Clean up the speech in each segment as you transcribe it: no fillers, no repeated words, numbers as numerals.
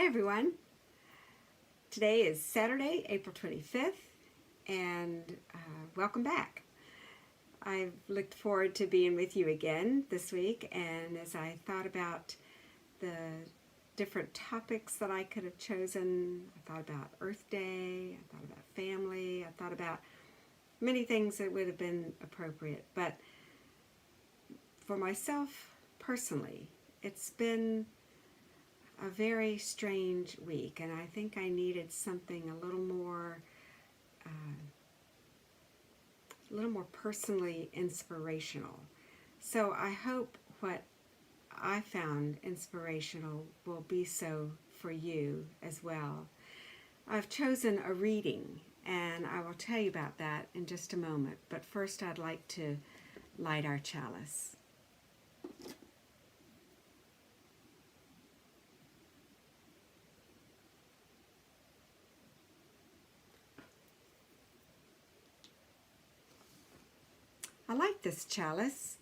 Hi everyone. Today is Saturday, April 25th, and welcome back. I've looked forward to being with you again this week, and as I thought about the different topics that I could have chosen, I thought about Earth Day, I thought about family, I thought about many things that would have been appropriate. But for myself personally, it's been a very strange week, and I think I needed something a little more personally inspirational. So I hope what I found inspirational will be so for you as well. I've chosen a reading, and I will tell you about that in just a moment. But first, I'd like to light our chalice. I like this chalice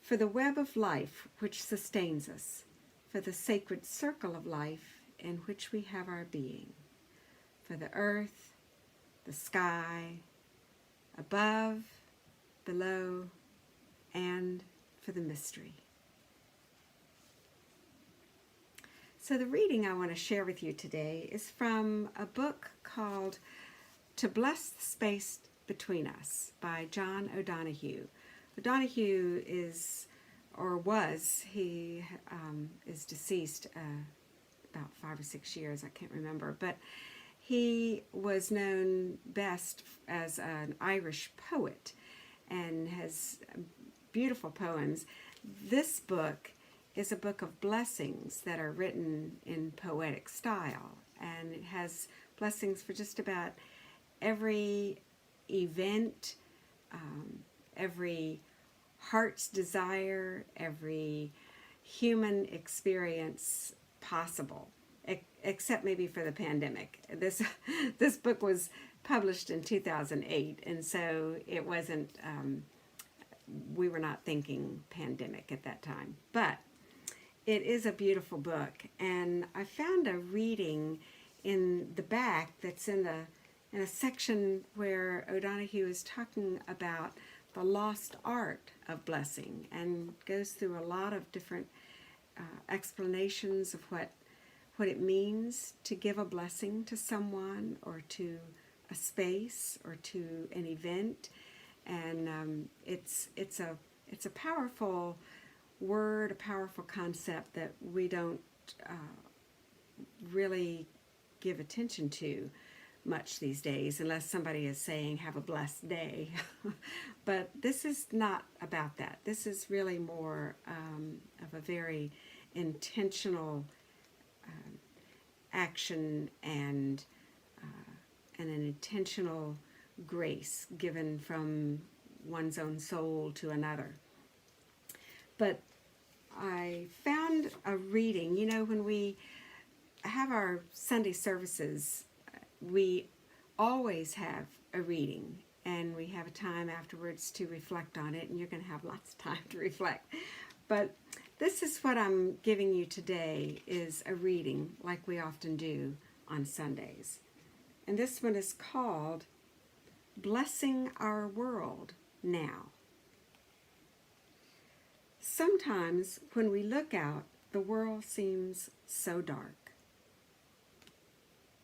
for the web of life which sustains us, for the sacred circle of life in which we have our being, for the earth, the sky, above, below, and for the mystery. So the reading I want to share with you today is from a book called To Bless the Space Between Us by John O'Donohue. O'Donohue is, or was, he is deceased about 5 or 6 years, I can't remember, but he was known best as an Irish poet and has beautiful poems. This book is a book of blessings that are written in poetic style, and it has blessings for just about every event, every heart's desire, every human experience possible, except maybe for the pandemic. This book was published in 2008, and so it wasn't, we were not thinking pandemic at that time. But it is a beautiful book, and I found a reading in the back that's in a section where O'Donohue is talking about the lost art of blessing, and goes through a lot of different explanations of what it means to give a blessing to someone, or to a space, or to an event. And it's a powerful word, a powerful concept that we don't really give attention to much these days, unless somebody is saying have a blessed day. But this is not about that. This is really more of a very intentional action and an intentional grace given from one's own soul to another. But I found a reading. You know, when we have our Sunday services, we always have a reading, and we have a time afterwards to reflect on it, and you're going to have lots of time to reflect. But this is what I'm giving you today, is a reading like we often do on Sundays. And this one is called Blessing Our World Now. Sometimes when we look out, the world seems so dark.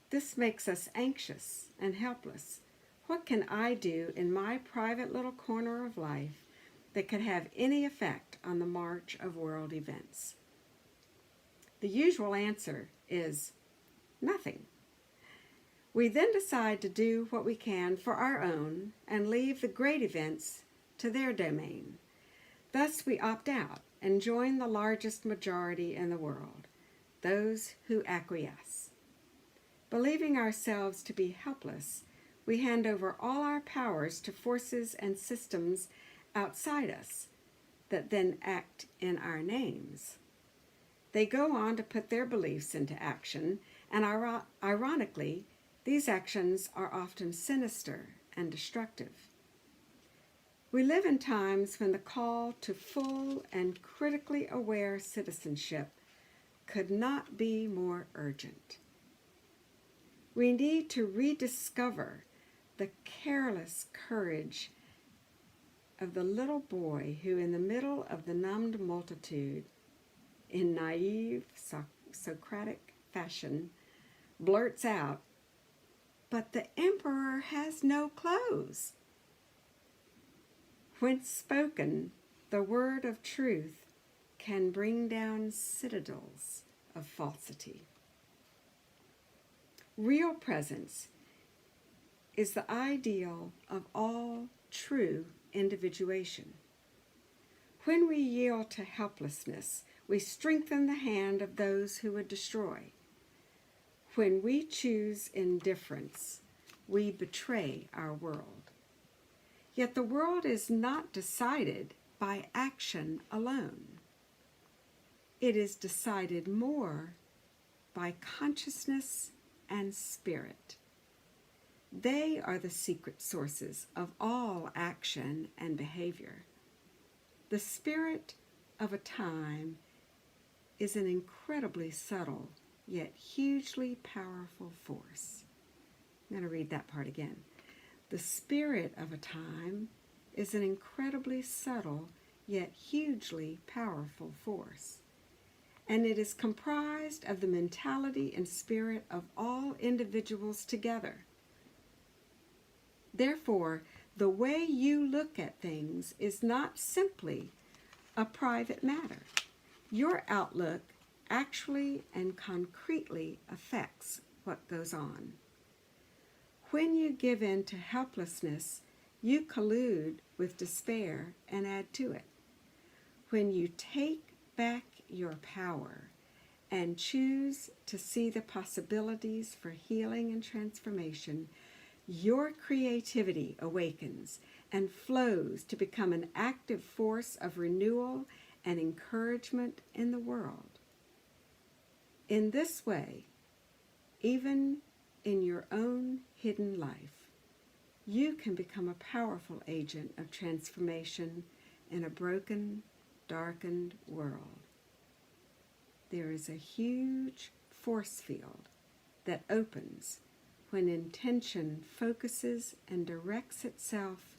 This makes us anxious and helpless. What can I do in my private little corner of life that could have any effect on the march of world events? The usual answer is nothing. We then decide to do what we can for our own and leave the great events to their domain. Thus we opt out and join the largest majority in the world, those who acquiesce. Believing ourselves to be helpless, we hand over all our powers to forces and systems outside us that then act in our names. They go on to put their beliefs into action, and ironically, these actions are often sinister and destructive. We live in times when the call to full and critically aware citizenship could not be more urgent. We need to rediscover the careless courage of the little boy who, in the middle of the numbed multitude, in naive Socratic fashion, blurts out, "But the emperor has no clothes." When spoken, the word of truth can bring down citadels of falsity. Real presence is the ideal of all true individuation. When we yield to helplessness, we strengthen the hand of those who would destroy. When we choose indifference, we betray our world. Yet the world is not decided by action alone. It is decided more by consciousness and spirit. They are the secret sources of all action and behavior. The spirit of a time is an incredibly subtle yet hugely powerful force. I'm going to read that part again. The spirit of a time is an incredibly subtle yet hugely powerful force, and it is comprised of the mentality and spirit of all individuals together. Therefore, the way you look at things is not simply a private matter. Your outlook actually and concretely affects what goes on. When you give in to helplessness, you collude with despair and add to it. When you take back your power and choose to see the possibilities for healing and transformation, your creativity awakens and flows to become an active force of renewal and encouragement in the world. In this way, even in your own hidden life, you can become a powerful agent of transformation in a broken, darkened world. There is a huge force field that opens when intention focuses and directs itself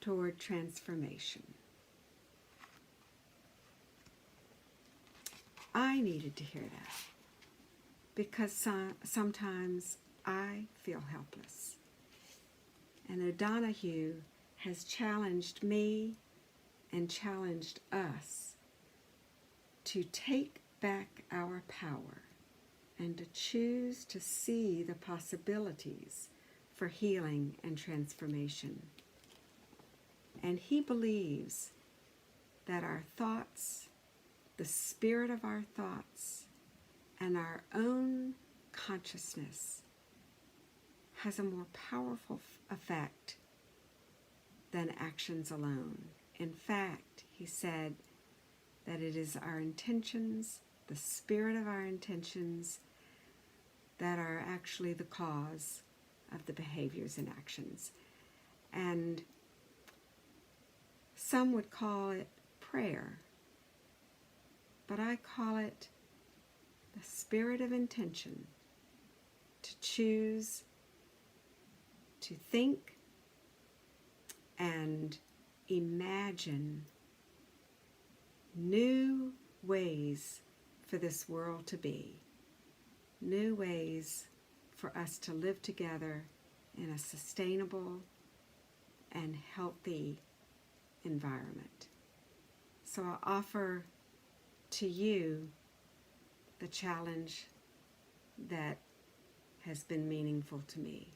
toward transformation. I needed to hear that because sometimes I feel helpless. And O'Donohue has challenged me and challenged us to take back our power and to choose to see the possibilities for healing and transformation. And he believes that our thoughts, the spirit of our thoughts, and our own consciousness has a more powerful effect than actions alone. In fact, he said that it is our intentions, the spirit of our intentions, that are actually the cause of the behaviors and actions. And some would call it prayer, but I call it the spirit of intention, to choose to think and imagine new ways for this world to be, new ways for us to live together in a sustainable and healthy environment. So I offer to you the challenge that has been meaningful to me.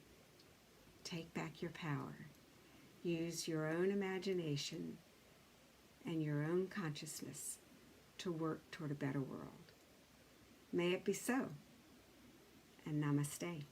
Take back your power. Use your own imagination and your own consciousness to work toward a better world. May it be so, and namaste.